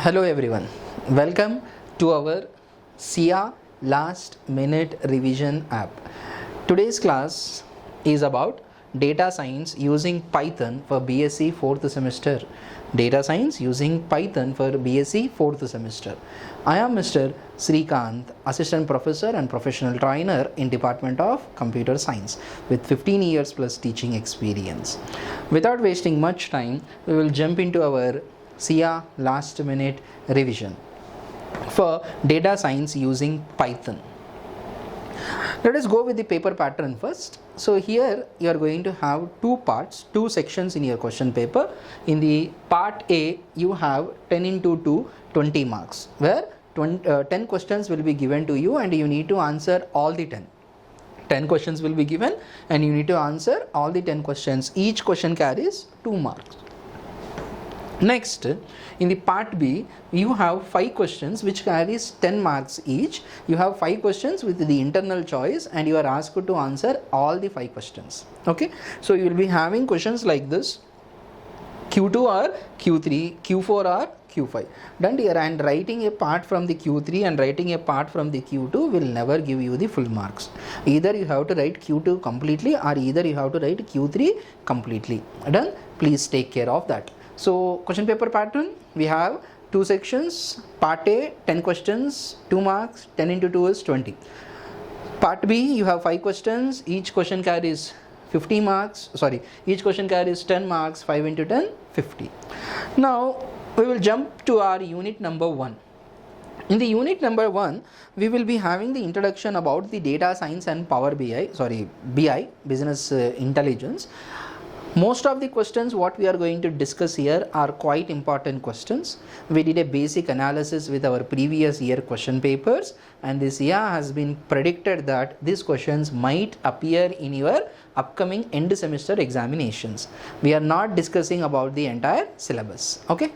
Hello everyone, welcome to our SIA last minute revision app. Today's class is about data science using Python for BSc 4th semester. Data science using Python for BSc 4th semester. I am Mr. Srikanth, assistant professor and professional trainer in Department of Computer Science with 15 years plus teaching experience. Without wasting much time, we will jump into our SIA last minute revision for data science using Python. Let us go with the paper pattern first. So here you are going to have two parts, two sections in your question paper. In the part A, you have 10 into 2, 20 marks, where 10 questions will be given to you and you need to answer all the 10. 10 questions will be given and you need to answer all the 10 questions. Each question carries 2 marks. Next, in the part B, you have 5 questions which carries 10 marks each. You have 5 questions with the internal choice and you are asked to answer all the 5 questions. Okay, so you will be having questions like this: Q2 or Q3, Q4 or Q5. Done here, and writing a part from the Q3 and writing a part from the Q2 will never give you the full marks. Either you have to write Q2 completely or either you have to write Q3 completely. Done? Please take care of that. So question paper pattern, we have 2 sections. Part A, 10 questions, 2 marks, 10 into 2 is 20. Part B, you have 5 questions, each question carries 50 marks, each question carries 10 marks, 5 into 10, 50. Now we will jump to our unit number 1. In the unit number 1, we will be having the introduction about the data science and Power BI, business intelligence. Most of the questions what we are going to discuss here are quite important questions. We did a basic analysis with our previous year question papers, and this year has been predicted that these questions might appear in your upcoming end semester examinations. We are not discussing about the entire syllabus. Okay,